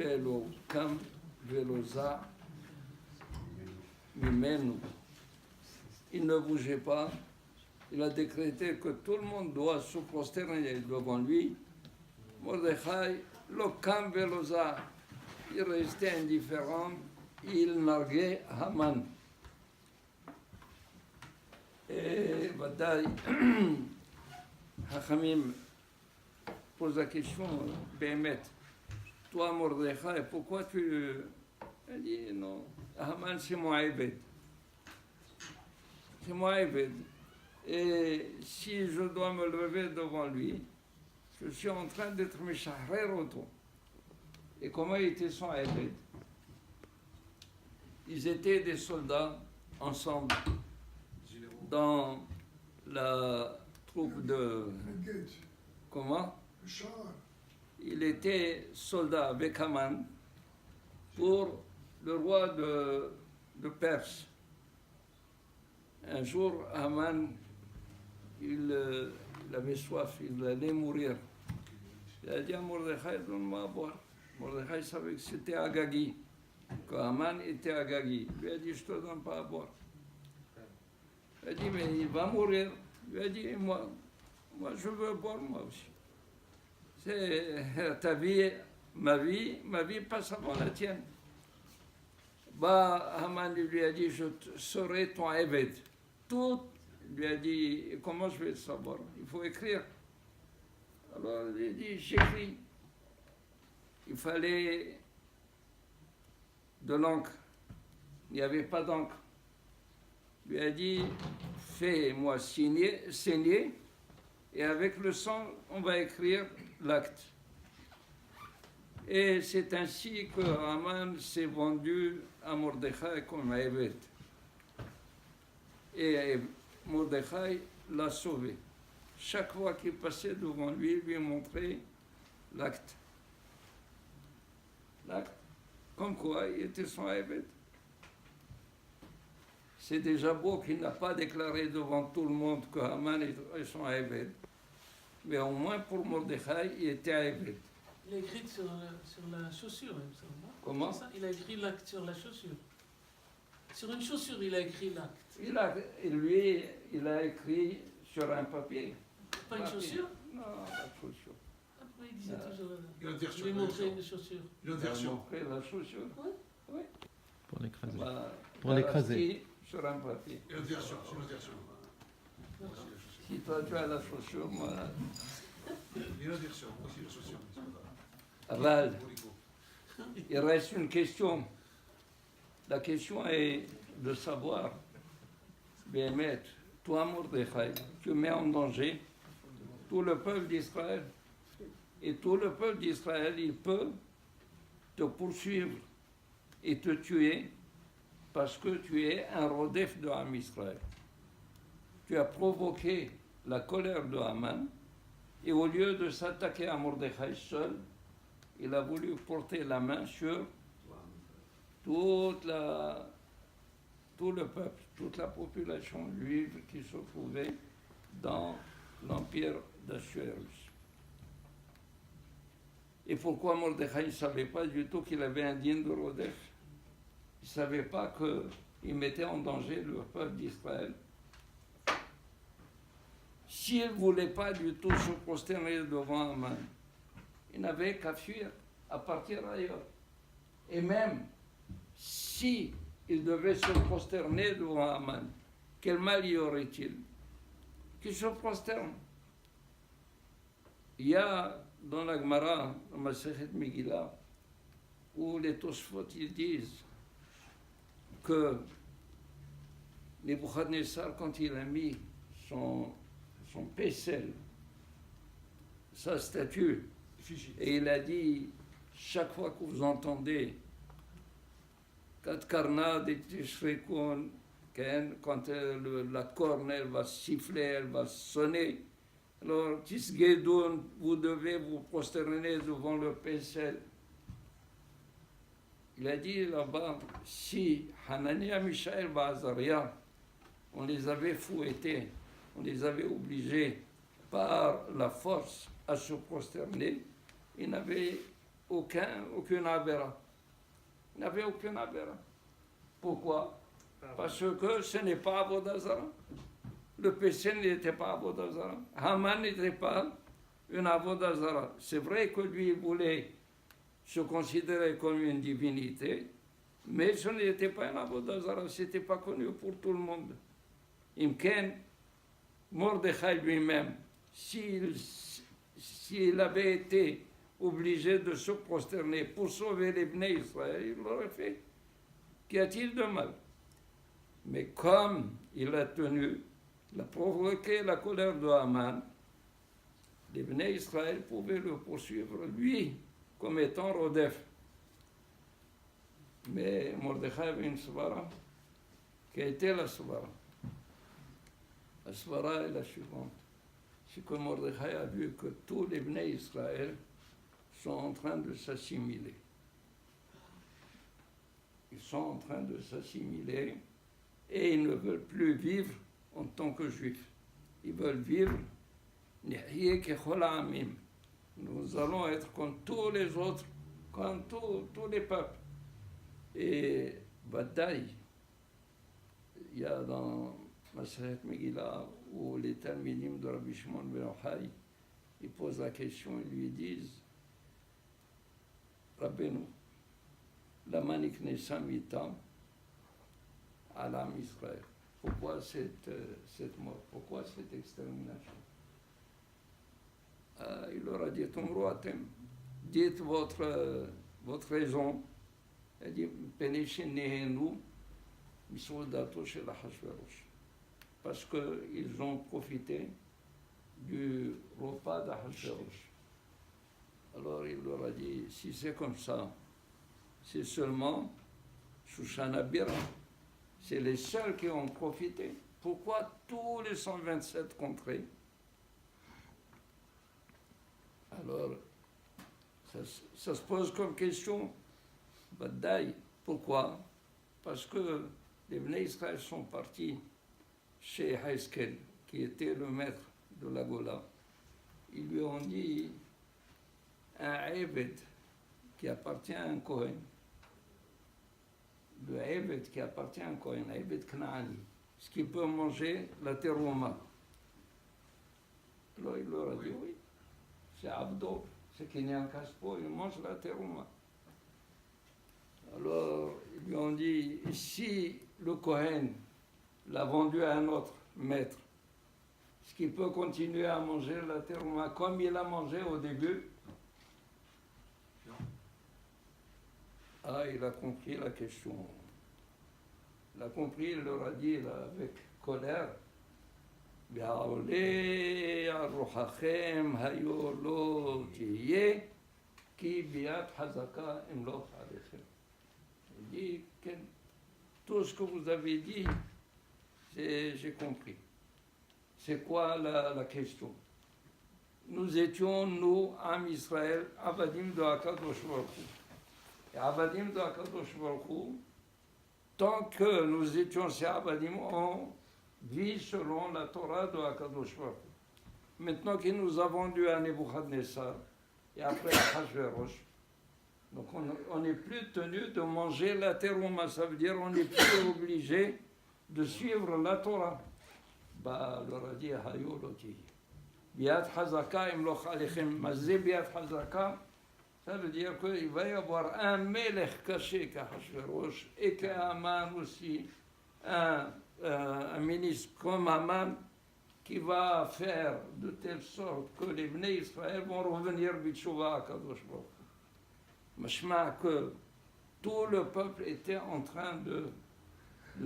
Velo Kam Veloza Mimenu. Il ne bougeait pas. Il a décrété que tout le monde doit se prosterner devant lui. Mordechai, le Kam Veloza, il restait indifférent. Il narguait Haman. Et Badaï, Hachamim pose la question, Bémet, toi Mordechai, pourquoi tu... Il dit non, Haman c'est mon Eved. C'est mon Eved. Et si je dois me lever devant lui, je suis en train d'être Meshahrer autour. Et comment était son Eved? Ils étaient des soldats ensemble dans la troupe de... Comment? Il était soldat avec Haman pour le roi de Perse. Un jour, Haman, il avait soif, il allait mourir. Il a dit à Mordechai, donne-moi à boire. Mordechai savait que c'était Agagi, que Haman était Agagi. Il lui a dit, je ne te donne pas à boire. Il a dit, mais il va mourir. Il lui a dit, moi je veux boire moi aussi. C'est ta vie, ma vie passe avant la tienne. Haman lui a dit, je serai ton Eved. Tout, il lui a dit, comment je vais le savoir? Il faut écrire. Alors il a dit, j'écris. Il fallait de l'encre. Il n'y avait pas d'encre. Il lui a dit, fais-moi saigner, et avec le sang, on va écrire l'acte. Et c'est ainsi que Haman s'est vendu à Mordechai comme Eved. Et Mordechai l'a sauvé. Chaque fois qu'il passait devant lui, il lui montrait l'acte. L'acte. Comme quoi, il était son Eved. C'est déjà beau qu'il n'a pas déclaré devant tout le monde que Haman est son Eved. Mais au moins pour Mordechai, il était Eved. Il a écrit sur la chaussure, il me semble. Comment? Il a écrit l'acte sur la chaussure. Sur une chaussure, il a écrit l'acte. Il a écrit sur un papier. Pas une chaussure? Non, pas de chaussure. Après, il disait toujours... Il je lui ai montré une chaussure. Il a montré la chaussure. Oui. Oui. Pour l'écraser. Voilà. Pour l'écraser. Sur un papier. Une version, c'est une version. Si toi tu as la chaussure, moi... Il y a une version, aussi la chaussure. Aval. Il reste une question. La question est de savoir, Béhémet, toi Mordechai, tu mets en danger tout le peuple d'Israël. Et tout le peuple d'Israël, il peut te poursuivre et te tuer parce que tu es un rodef de Ham Israël. Tu as provoqué la colère de Haman et au lieu de s'attaquer à Mordechai seul, il a voulu porter la main sur tout le peuple, toute la population juive qui se trouvait dans l'empire d'Assuérus. Et pourquoi Mordechai ne savait pas du tout qu'il avait un digne de Rodef? Il ne savait pas qu'il mettait en danger le peuple d'Israël. S'il ne voulait pas du tout se prosterner devant Haman, il n'avait qu'à fuir, à partir ailleurs. Et même si il devait se prosterner devant Haman, quel mal y aurait-il? Qu'il se prosterne. Il y a dans la Gemara, dans Masechet Megillah, où les Tosfot ils disent que Nebuchadnezzar, quand il a mis son pécelle, sa statue, et il a dit, chaque fois que vous entendez Kat Karnad et Tishrikun, quand la corne elle va siffler, elle va sonner, alors Tisgedoun, vous devez vous prosterner devant le pécelle. Il a dit là-bas, si Hanania, Mishaël, Azaria, on les avait fouettés, on les avait obligés par la force à se prosterner, ils n'avaient aucune avéra. Il n'avait aucune avéra. Pourquoi? Parce que ce n'est pas Avodah Zarah. Le péché n'était pas Avodah Zarah. Haman n'était pas une Avodah Zarah. C'est vrai que lui voulait se considérer comme une divinité, mais ce n'était pas une Avodah Zarah, ce n'était pas connu pour tout le monde. Imken, Mordechai lui-même, s'il avait été obligé de se prosterner pour sauver les Bnei Israël, il l'aurait fait. Qu'y a-t-il de mal? Mais comme il a tenu, il a provoqué la colère de Haman, les Bnei Israël pouvaient le poursuivre, lui, comme étant Rodef. Mais Mordechai avait une svara, qui a été la svara. La svara est la suivante. C'est que Mordechai a vu que tous les Bnei Israël sont en train de s'assimiler. Ils sont en train de s'assimiler et ils ne veulent plus vivre en tant que juifs. Ils veulent vivre Nihyeh kechol ha'amim. Nous allons être comme tous les autres, comme tous les peuples. Et Badaï, il y a dans Maseret Megillah où les Talmidim de Rabbi Shimon ben Yochai, ils posent la question, ils lui disent Rabbeinu, lama niknesa mitam à l'âme Israël. Pourquoi cette mort? Pourquoi cette extermination? Il leur a dit, dites votre raison. Il dit, parce qu'ils ont profité du repas d'Ahashverosh. Alors il leur a dit, si c'est comme ça, c'est seulement Shoshana Bira. C'est les seuls qui ont profité. Pourquoi tous les 127 contrées? Alors, ça se pose comme question. Badaï, pourquoi? Parce que les Bnei Israël sont partis chez Haïskel, qui était le maître de la Gola. Ils lui ont dit, un Eved qui appartient à un Kohen, le Eved qui appartient à un Kohen, Eved Knaani, ce qui peut manger la terouma. Alors il leur a dit, oui, c'est Abdo, c'est Kenyan Kaspo, il mange la terouma. Alors ils lui ont dit, si le Kohen l'a vendu à un autre maître, est-ce qu'il peut continuer à manger la terouma comme il a mangé au début? Ah, il a compris la question. Il a compris, il leur a dit là, avec colère, il dit, tout ce que vous avez dit, j'ai compris. C'est quoi la question? Nous étions, nous, Am Israël, Avadim de Akadosh Baruch Hu. Et Avadim de Akadosh Baruch Hu, tant que nous étions chez Avadim, on vit selon la Torah de Akadosh Baruch Hu. Maintenant qu'il nous a vendus à Nebuchadnezzar et après à Hashverosh, donc on n'est plus tenu de manger la terouma, ça veut dire on n'est plus obligé de suivre la Torah. Bah, leur a dit, Hayoloti. Biat Hazaka imloch alechem, mazé biat Hazaka. Ça veut dire qu'il va y avoir un Melech caché qu'Ahashverosh et qu'Aman aussi, un ministre comme Aman qui va faire de telle sorte que les Bnei Israël vont revenir Bitshuva à Kadosh Baruch. Mashma que tout le peuple était en train de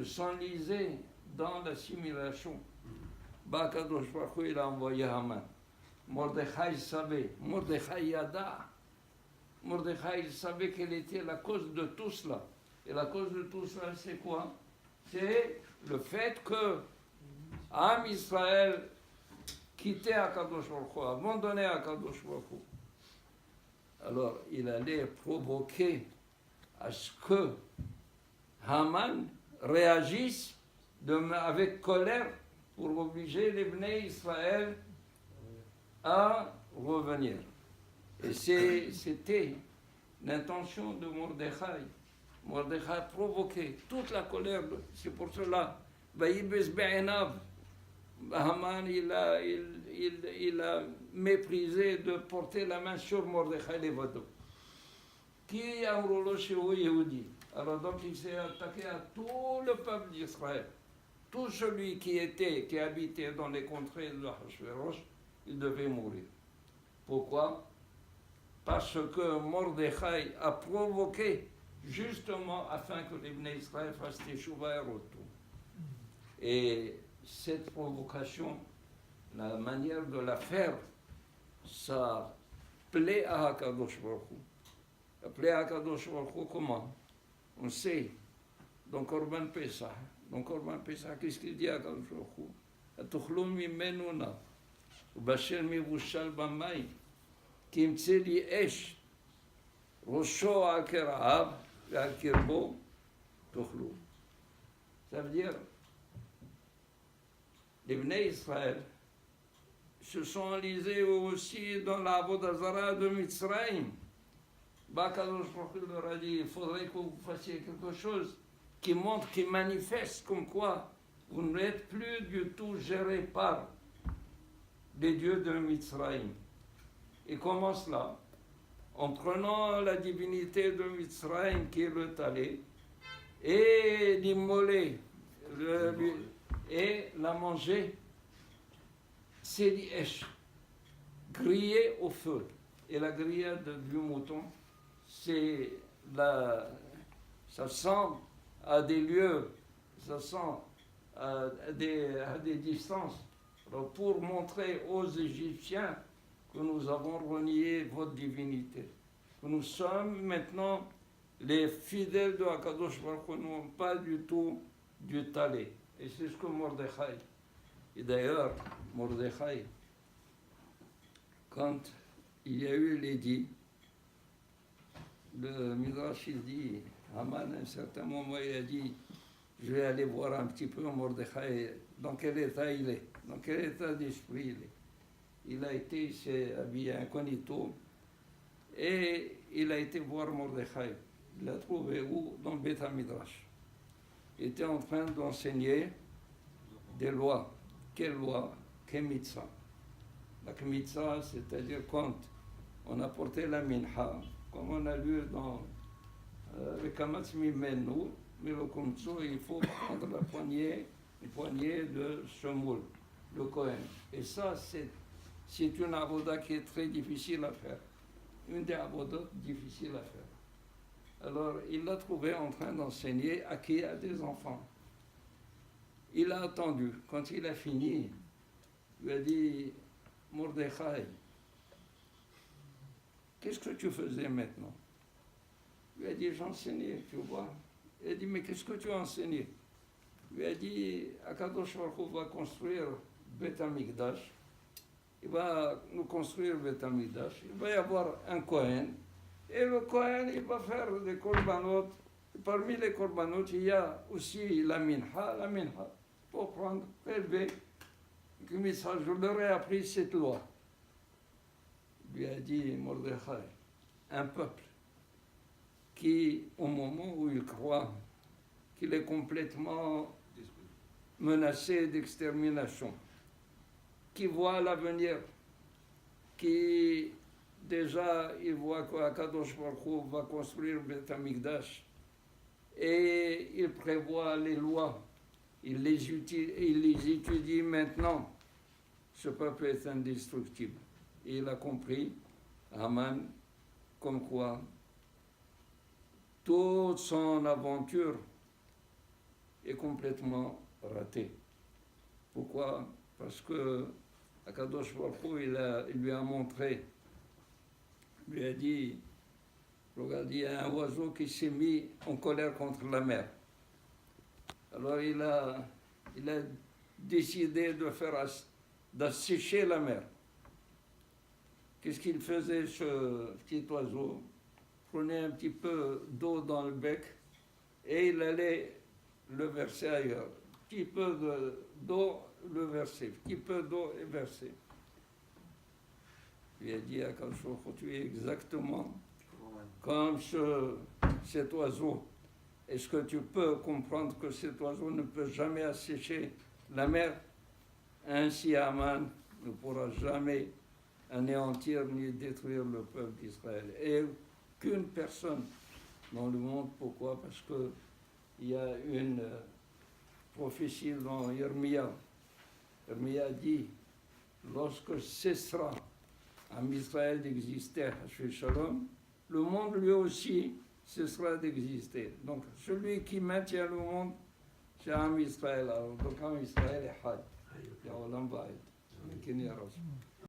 s'enliser dans l'assimilation. Bah Kadosh Baruch il a envoyé Haman. Mordechai savait, Mordechai yada. Mordechai savait quelle était la cause de tout cela. Et la cause de tout cela, c'est quoi? C'est le fait que Am Israël quittait Akadosh Baruch Hu, abandonnait Akadosh Baruch Hu. Alors, il allait provoquer à ce que Haman réagisse avec colère pour obliger les Bnei Israël à revenir. Et c'était l'intention de Mordechai. Mordechai a provoqué toute la colère. C'est pour cela. Vaïbes Be'enav. Haman, il a méprisé de porter la main sur Mordechai Levado. Qui a roulé chez Yehudi. Alors donc il s'est attaqué à tout le peuple d'Israël. Tout celui qui habitait dans les contrées de Ahasuerus, il devait mourir. Pourquoi? Parce que Mordechai a provoqué justement afin que les Bnei Israël fassent teshuva et retour. Et cette provocation, la manière de la faire, ça plaît à HaKadosh Baruch Hu. Ça plaît à HaKadosh Baruch Hu comment? On sait, dans Korban Pesach. Dans Korban Pesach, qu'est-ce qu'il dit à HaKadosh Baruch Hu? Atochlou mimenu na, ubasher mivushal b'mayim, ki imtze li esh, rosho al kera'av, ve'al kirbo tochlou. Ça veut dire, les Bnei Israël se sont enlisés aussi dans la Avodah Zarah de Mitzrayim. Kadosh Baruch Hu leur a dit, il faudrait que vous fassiez quelque chose qui montre, qui manifeste comme quoi vous n'êtes plus du tout géré par les dieux de Mitzrayim. Et comment cela? En prenant la divinité de Mitzrayim qui est le talé et l'immoler et la manger, c'est l'iesh, grillé au feu. Et la grillade du mouton, ça sent à des lieux, ça sent à des distances. Alors pour montrer aux Égyptiens que nous avons renié votre divinité, que nous sommes maintenant les fidèles de HaKadosh Baruch Hu, non pas du tout du talé. Et c'est ce que Mordechai. Et d'ailleurs, Mordechai, quand il y a eu l'édit, le Midrash il dit, Haman à un certain moment il a dit, je vais aller voir un petit peu Mordechai, dans quel état il est, dans quel état d'esprit il est. Il a été, il s'est habillé incognito, et il a été voir Mordechai. Il l'a trouvé où? Dans Beth HaMidrash. Il était en train d'enseigner des lois. Quelles lois? Kemitza. La Kemitza, c'est-à-dire quand on a porté la minha, comme on a lu dans le Kamatz Mimenu, mais le Komtso, il faut prendre une poignée de semoule, le Kohen. Et ça, c'est une avoda qui est très difficile à faire. Une des avodas difficiles à faire. Alors, il l'a trouvé en train d'enseigner à qui? À des enfants. Il a attendu. Quand il a fini, il lui a dit, Mordechai, qu'est-ce que tu faisais maintenant? Il lui a dit, j'enseignais, tu vois. Il a dit, mais qu'est-ce que tu as enseigné? Il lui a dit, HaKadosh Baruch Hu va construire Beth HaMikdash. Il va nous construire Beth HaMikdash. Il va y avoir un Kohen. Et le Kohen, il va faire des korbanot. Parmi les korbanot, il y a aussi la minha. La minha, pour prendre, prélever. Je leur ai appris cette loi. Il lui a dit, Mordechai, un peuple qui, au moment où il croit qu'il est complètement menacé d'extermination, qui voit l'avenir, qui déjà il voit qu'Akadosh Baruch Hu va construire Beth HaMikdash et il prévoit les lois, il les étudie maintenant. Ce peuple est indestructible. Et il a compris, Haman, comme quoi toute son aventure est complètement ratée. Pourquoi? Parce que Akadosh Baruch Hu, il lui a montré, il lui a dit, regarde, il y a un oiseau qui s'est mis en colère contre la mer. Alors il a décidé d'assécher la mer. Qu'est-ce qu'il faisait, ce petit oiseau? Il prenait un petit peu d'eau dans le bec et il allait le verser ailleurs. Un petit peu d'eau, le verser. Un petit peu d'eau et verser. Il a dit à Kadosh Baruch Hu, tu es exactement comme cet oiseau. Est-ce que tu peux comprendre que cet oiseau ne peut jamais assécher la mer? Ainsi, Aman ne pourra jamais anéantir ni détruire le peuple d'Israël. Et qu'une personne dans le monde. Pourquoi? Parce qu'il y a une prophétie dans Yermia. Yermia dit, lorsque cessera en Israël d'exister Hashvé Shalom, le monde lui aussi cessera d'exister. Donc celui qui maintient le monde, c'est Am Israël. Alors, donc Am Israël est Had. Il y a Olam Vaed.